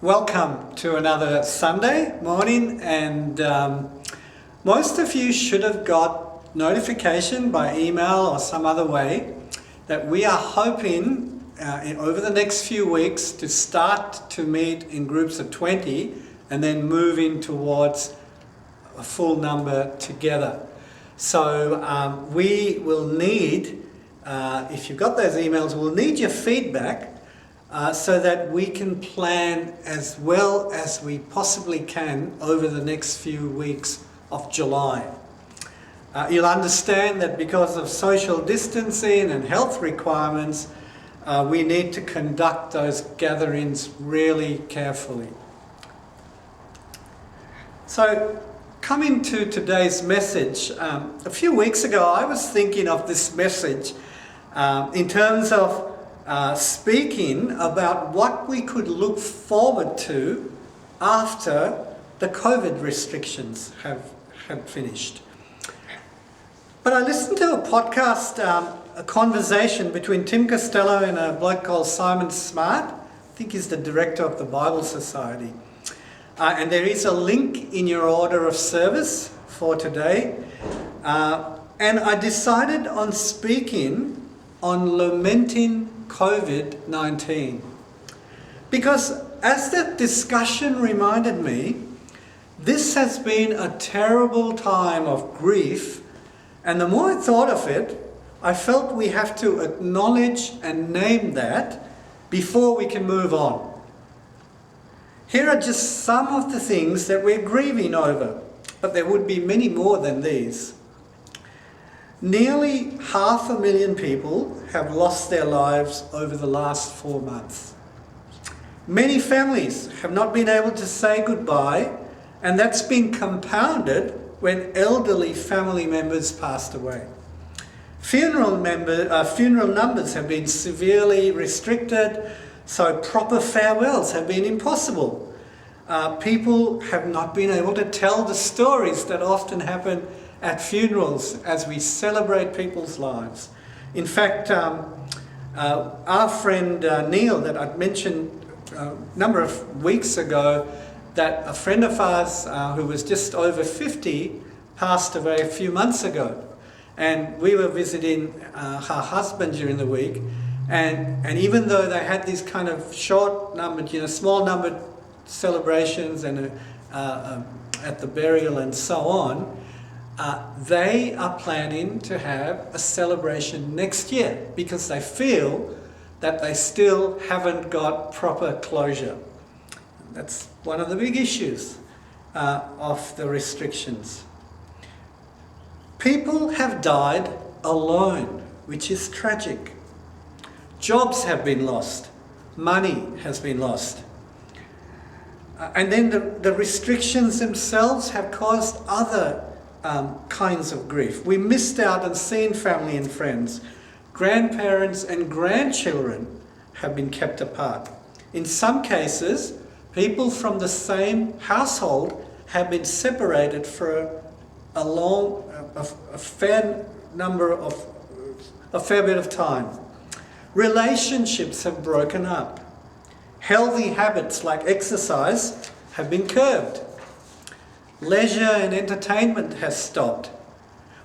Welcome to another Sunday morning, and most of you should have got notification by email or some other way that we are hoping over the next few weeks to start to meet in groups of 20 and then moving towards a full number together. So we will need, if you've got those emails, we'll need your feedback so that we can plan as well as we possibly can over the next few weeks of July. You'll understand that because of social distancing and health requirements, we need to conduct those gatherings really carefully. So, coming to today's message, a few weeks ago I was thinking of this message in terms of speaking about what we could look forward to after the COVID restrictions have finished. But I listened to a podcast, a conversation between Tim Costello and a bloke called Simon Smart. I think he's the director of the Bible Society. And there is a link in your order of service for today. And I decided on speaking on lamenting COVID-19. Because as that discussion reminded me, this has been a terrible time of grief, and the more I thought of it, I felt we have to acknowledge and name that before we can move on. Here are just some of the things that we're grieving over, but there would be many more than these. Nearly 500,000 people have lost their lives over the last 4 months. Many families have not been able to say goodbye, and that's been compounded when elderly family members passed away. Funeral numbers have been severely restricted, so proper farewells have been impossible. People have not been able to tell the stories that often happen at funerals as we celebrate people's lives. In fact, our friend Neil, that I'd mentioned a number of weeks ago, that a friend of ours who was just over 50 passed away a few months ago. And we were visiting her husband during the week, and even though they had these kind of short numbered, small numbered celebrations and at the burial and so on, they are planning to have a celebration next year because they feel that they still haven't got proper closure. That's one of the big issues of the restrictions. People have died alone, which is tragic. Jobs have been lost. Money has been lost. And then the restrictions themselves have caused other kinds of grief. We missed out on seeing family and friends. Grandparents and grandchildren have been kept apart. In some cases, people from the same household have been separated for a fair bit of time. Relationships have broken up. Healthy habits like exercise have been curbed. Leisure and entertainment has stopped.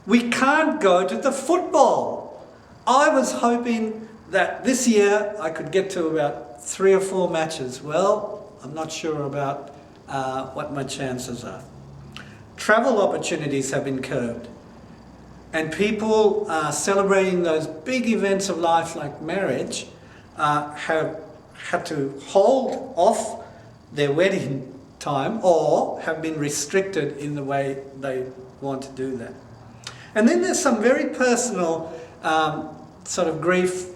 We can't go to the football. I was hoping that this year I could get to about 3 or 4 matches. Well, I'm not sure about what my chances are. Travel opportunities have been curbed. And people celebrating those big events of life like marriage have had to hold off their wedding time or have been restricted in the way they want to do that. And then there's some very personal sort of grief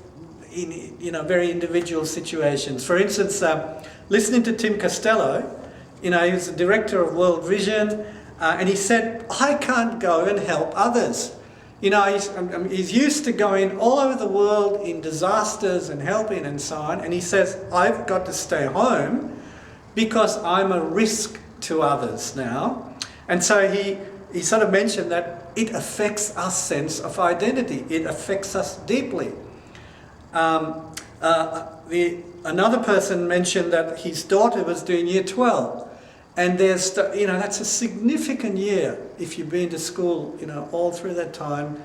in very individual situations. For instance, listening to Tim Costello, he was the director of World Vision, and he said, I can't go and help others. He's used to going all over the world in disasters and helping and so on, and he says, I've got to stay home because I'm a risk to others now. And so he sort of mentioned that it affects our sense of identity. It affects us deeply. Another person mentioned that his daughter was doing year 12. And there's, that's a significant year if you've been to school, all through that time.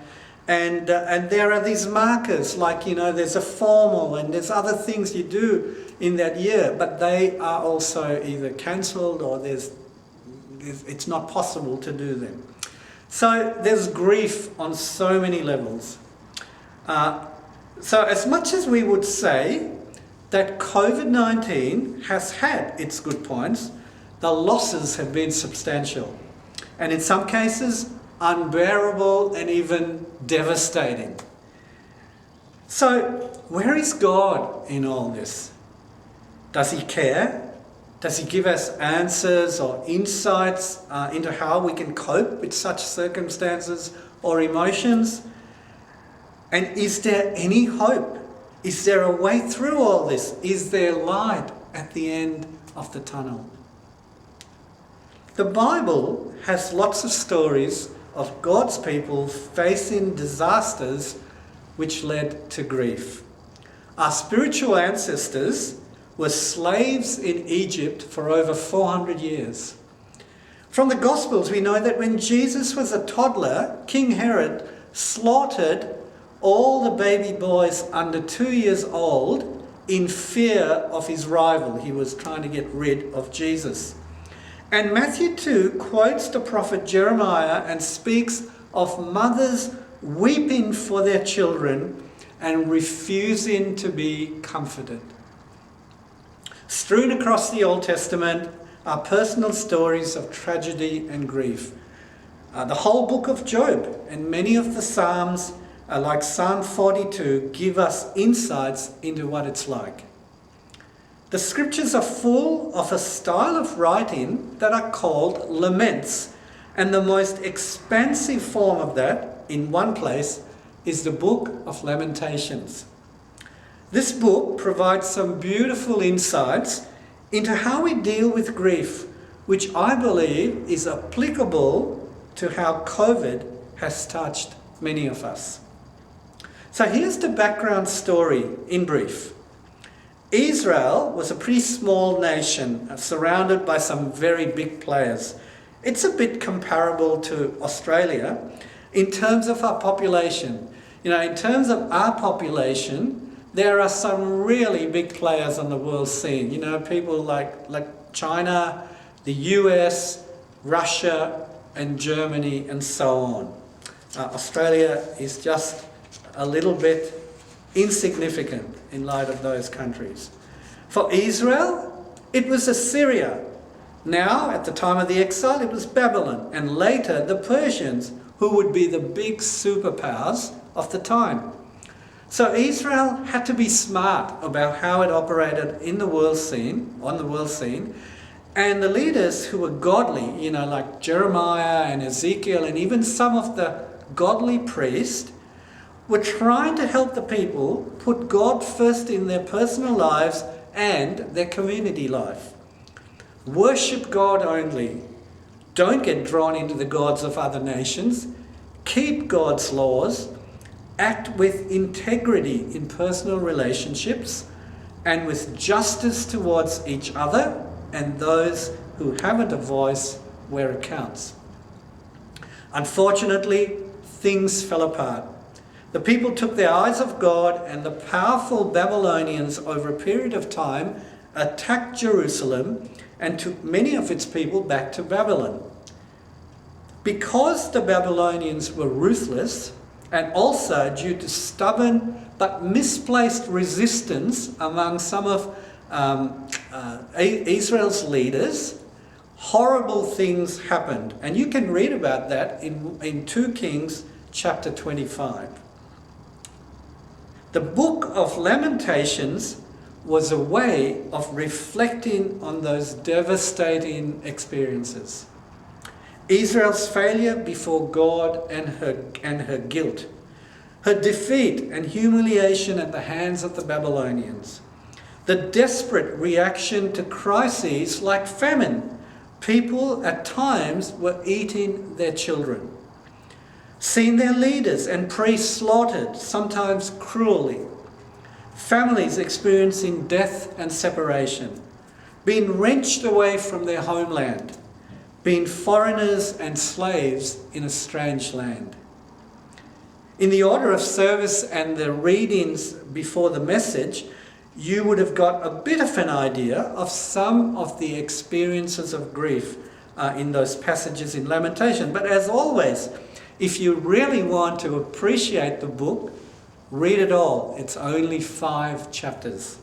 And there are these markers, like, there's a formal and there's other things you do in that year, but they are also either cancelled or it's not possible to do them. So there's grief on so many levels. So as much as we would say that COVID-19 has had its good points, the losses have been substantial, and in some cases unbearable and even devastating. So where is God in all this? Does he care? Does he give us answers or insights into how we can cope with such circumstances or emotions? And is there any hope? Is there a way through all this? Is there light at the end of the tunnel? The Bible has lots of stories of God's people facing disasters which led to grief. Our spiritual ancestors were slaves in Egypt for over 400 years. From the Gospels, we know that when Jesus was a toddler, King Herod slaughtered all the baby boys under 2 years old in fear of his rival. He was trying to get rid of Jesus. And Matthew 2 quotes the prophet Jeremiah and speaks of mothers weeping for their children and refusing to be comforted. Strewn across the Old Testament are personal stories of tragedy and grief. The whole book of Job and many of the Psalms, like Psalm 42, give us insights into what it's like. The scriptures are full of a style of writing that are called laments, and the most expansive form of that, in one place, is the book of Lamentations. This book provides some beautiful insights into how we deal with grief, which I believe is applicable to how COVID has touched many of us. So here's the background story in brief. Israel was a pretty small nation surrounded by some very big players. It's a bit comparable to Australia in terms of our population. In terms of our population, there are some really big players on the world scene. People like China, the US, Russia, and Germany, and so on. Australia is just a little bit insignificant in light of those countries. For Israel, it was Assyria. Now, at the time of the exile, it was Babylon, and later the Persians, who would be the big superpowers of the time. So Israel had to be smart about how it operated on the world scene, and the leaders who were godly, like Jeremiah and Ezekiel, and even some of the godly priests, were trying to help the people put God first in their personal lives and their community life. Worship God only. Don't get drawn into the gods of other nations. Keep God's laws. Act with integrity in personal relationships and with justice towards each other and those who haven't a voice where it counts. Unfortunately, things fell apart. The people took their eyes off God, and the powerful Babylonians over a period of time attacked Jerusalem and took many of its people back to Babylon. Because the Babylonians were ruthless, and also due to stubborn but misplaced resistance among some of Israel's leaders, horrible things happened. And you can read about that in 2 Kings chapter 25. The book of Lamentations was a way of reflecting on those devastating experiences. Israel's failure before God and her guilt, her defeat and humiliation at the hands of the Babylonians, the desperate reaction to crises like famine. People at times were eating their children, seeing their leaders and priests slaughtered, sometimes cruelly. families experiencing death and separation, being wrenched away from their homeland, being foreigners and slaves in a strange land. In the order of service and the readings before the message, you would have got a bit of an idea of some of the experiences of grief in those passages in Lamentation. But as always, if you really want to appreciate the book, read it all. It's only 5 chapters.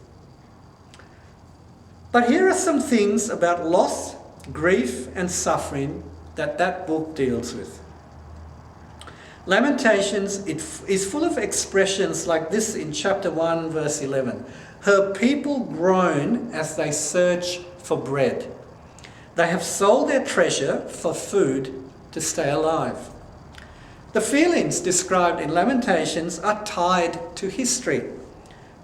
But here are some things about loss, grief and suffering that book deals with. Lamentations is full of expressions like this in chapter 1 verse 11. Her people groan as they search for bread. They have sold their treasure for food to stay alive. The feelings described in Lamentations are tied to history,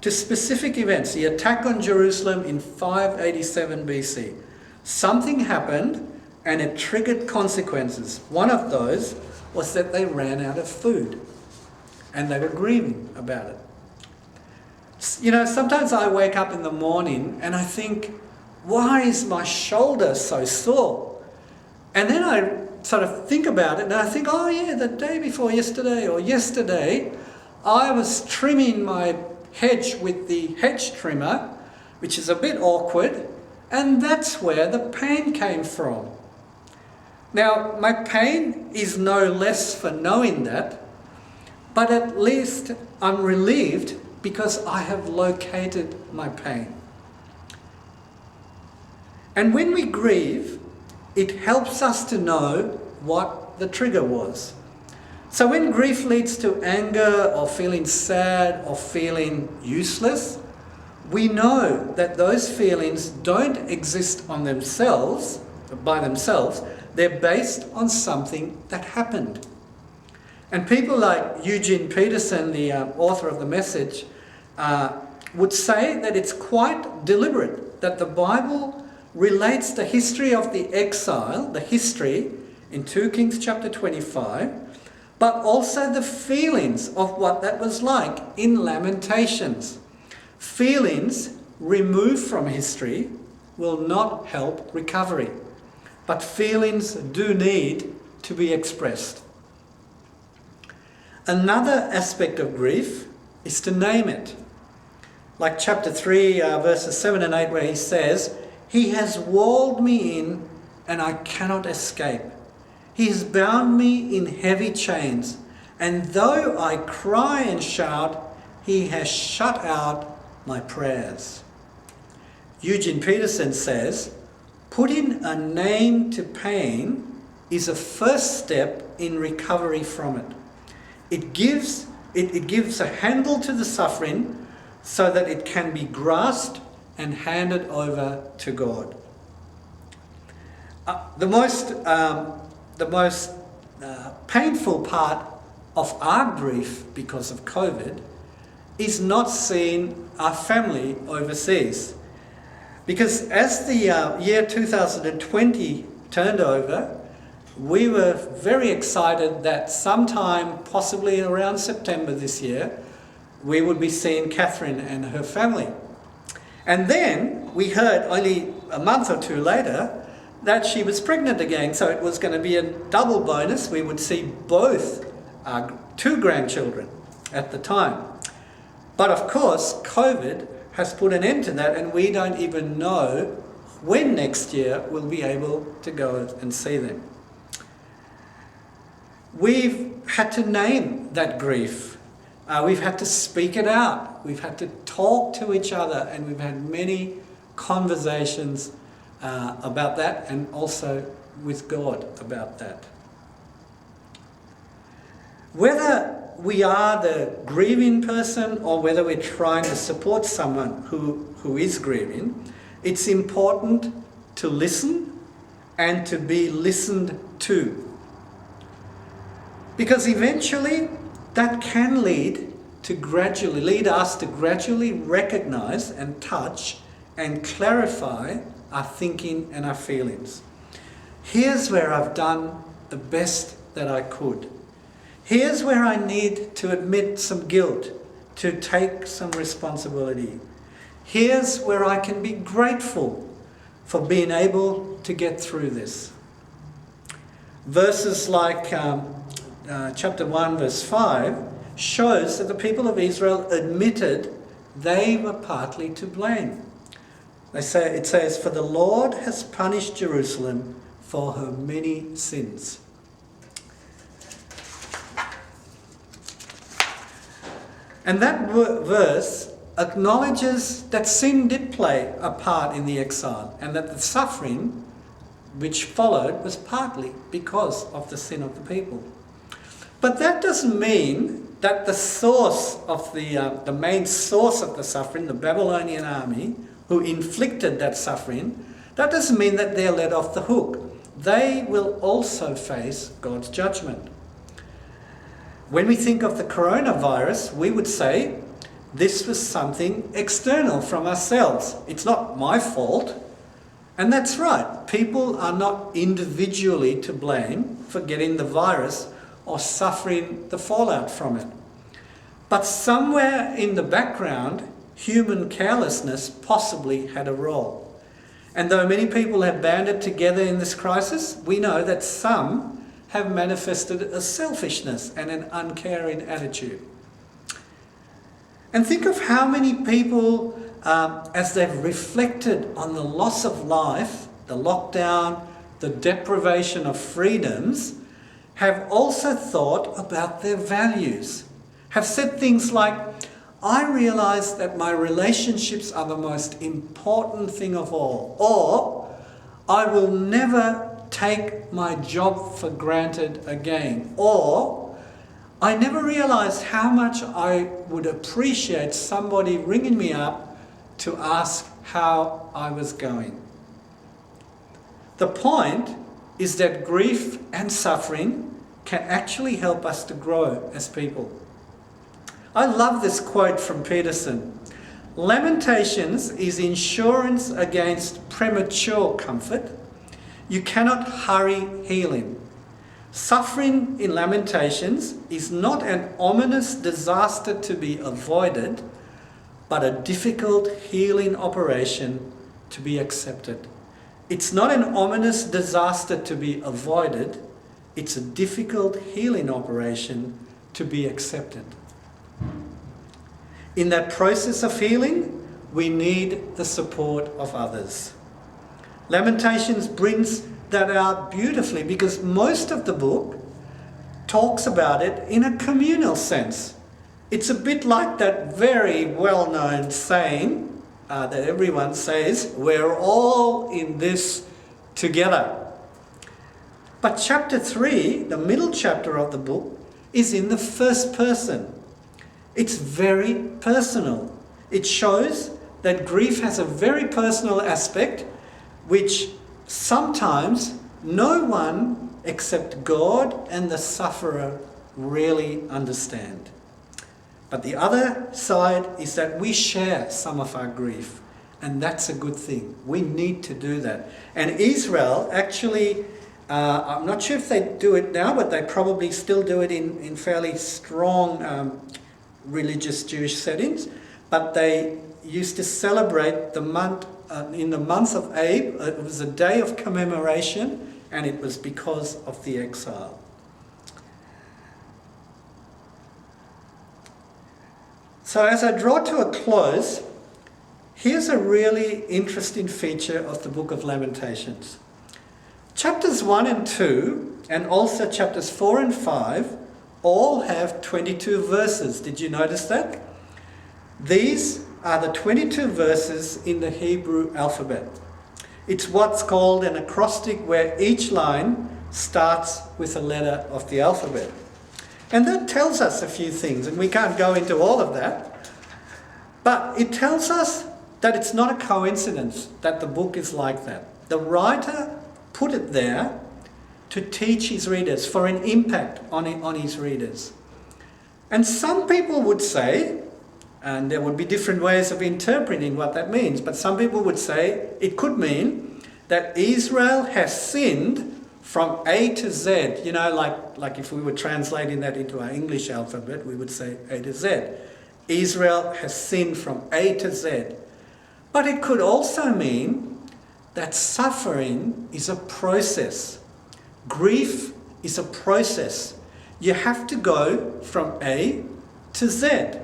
to specific events. The attack on Jerusalem in 587 BC. Something happened and it triggered consequences. One of those was that they ran out of food and they were grieving about it. You know, sometimes I wake up in the morning and I think, why is my shoulder so sore? And then I sort of think about it and I think, oh yeah, the day before yesterday or yesterday, I was trimming my hedge with the hedge trimmer, which is a bit awkward, and that's where the pain came from. Now, my pain is no less for knowing that, but at least I'm relieved because I have located my pain. And when we grieve, it helps us to know what the trigger was. So when grief leads to anger or feeling sad or feeling useless, we know that those feelings don't exist on themselves, by themselves. They're based on something that happened. And people like Eugene Peterson, the author of the message, would say that it's quite deliberate that the Bible relates the history of the exile, the history in 2 Kings chapter 25, but also the feelings of what that was like in Lamentations. Feelings removed from history will not help recovery, but feelings do need to be expressed. Another aspect of grief is to name it. Like chapter 3, verses 7 and 8, where he says, "He has walled me in and I cannot escape. He has bound me in heavy chains, and though I cry and shout, he has shut out my prayers." Eugene Peterson says, putting a name to pain is a first step in recovery from it. It gives a handle to the suffering so that it can be grasped and handed over to God. The most painful part of our grief because of COVID is not seeing our family overseas. Because as the year 2020 turned over, we were very excited that sometime, possibly around September this year, we would be seeing Catherine and her family. And then we heard only a month or two later that she was pregnant again, so it was going to be a double bonus. We would see both our 2 grandchildren at the time. But of course, COVID has put an end to that, and we don't even know when next year we'll be able to go and see them. We've had to name that grief. We've had to speak it out. We've had to talk to each other, and we've had many conversations about that, and also with God about that. Whether we are the grieving person or whether we're trying to support someone who is grieving, it's important to listen and to be listened to. Because eventually that can lead us to gradually recognize and touch and clarify our thinking and our feelings. Here's where I've done the best that I could. Here's where I need to admit some guilt, to take some responsibility. Here's where I can be grateful for being able to get through this. Verses like chapter 1 verse 5 shows that the people of Israel admitted they were partly to blame. It says, "For the Lord has punished Jerusalem for her many sins." And that verse acknowledges that sin did play a part in the exile, and that the suffering which followed was partly because of the sin of the people. But that doesn't mean that the source of the main source of the suffering, the Babylonian army, who inflicted that suffering, that doesn't mean that they're let off the hook. They will also face God's judgment. When we think of the coronavirus, we would say this was something external from ourselves. It's not my fault. And that's right. People are not individually to blame for getting the virus or suffering the fallout from it. But somewhere in the background, human carelessness possibly had a role. And though many people have banded together in this crisis, we know that some have manifested a selfishness and an uncaring attitude. And think of how many people, as they've reflected on the loss of life, the lockdown, the deprivation of freedoms, have also thought about their values, have said things like, "I realise that my relationships are the most important thing of all," or "I will never take my job for granted again," or "I never realised how much I would appreciate somebody ringing me up to ask how I was going." The point is that grief and suffering can actually help us to grow as people. I love this quote from Peterson. "Lamentations is insurance against premature comfort. You cannot hurry healing. Suffering in Lamentations is not an ominous disaster to be avoided, but a difficult healing operation to be accepted." It's not an ominous disaster to be avoided, it's a difficult healing operation to be accepted. In that process of healing, we need the support of others. Lamentations brings that out beautifully because most of the book talks about it in a communal sense. It's a bit like that very well-known saying that everyone says, "We're all in this together." But chapter 3, the middle chapter of the book, is in the first person. It's very personal. It shows that grief has a very personal aspect which sometimes no one except God and the sufferer really understand. But the other side is that we share some of our grief, and that's a good thing. We need to do that. And Israel actually, I'm not sure if they do it now, but they probably still do it in fairly strong religious Jewish settings, but they used to celebrate the month in the month of Ab. It was a day of commemoration, and it was because of the exile. So as I draw to a close, here's a really interesting feature of the book of Lamentations. Chapters 1 and 2, and also chapters 4 and 5, all have 22 verses. Did you notice that? These are the 22 verses in the Hebrew alphabet. It's what's called an acrostic, where each line starts with a letter of the alphabet. And that tells us a few things, and we can't go into all of that. But it tells us that it's not a coincidence that the book is like that. The writer put it there to teach his readers, for an impact on his readers. And some people would say, and there would be different ways of interpreting what that means, but some people would say it could mean that Israel has sinned from A to Z. Like if we were translating that into our English alphabet, we would say A to Z. Israel has sinned from A to Z. But it could also mean that suffering is a process. Grief is a process. You have to go from A to Z.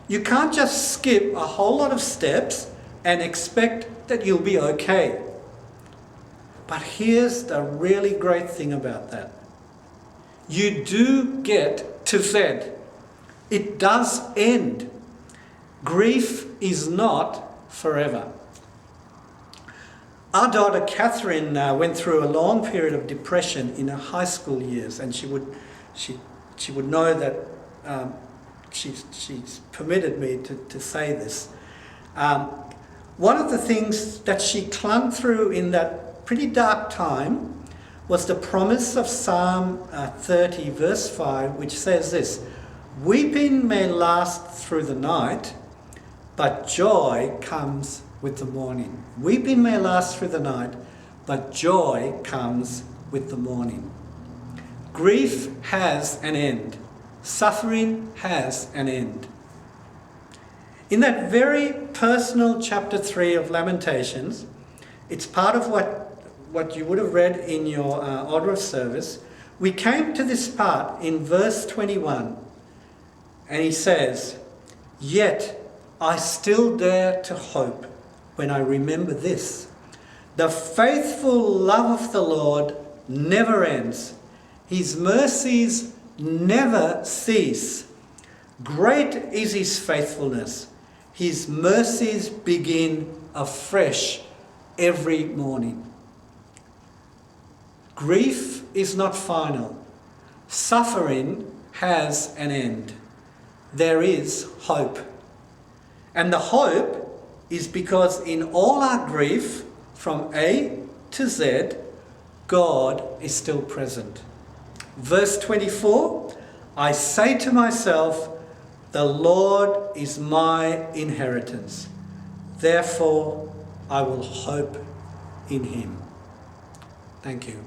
You can't just skip a whole lot of steps and expect that you'll be okay. But here's the really great thing about that. You do get to Z. It does end. Grief is not forever. Our daughter Catherine went through a long period of depression in her high school years, and she would know that she's permitted me to say this. One of the things that she clung through in that pretty dark time was the promise of Psalm 30 verse 5, which says this: "Weeping may last through the night, but joy comes with the morning." Weeping may last through the night, but joy comes with the morning. Grief has an end. Suffering has an end. In that very personal chapter 3 of Lamentations, it's part of what you would have read in your order of service. We came to this part in verse 21, and he says, "Yet I still dare to hope when I remember this. The faithful love of the Lord never ends. His mercies never cease. Great is his faithfulness. His mercies begin afresh every morning." Grief is not final. Suffering has an end. There is hope. And the hope is because in all our grief, from A to Z, God is still present. Verse 24, "I say to myself, the Lord is my inheritance. Therefore, I will hope in him." Thank you.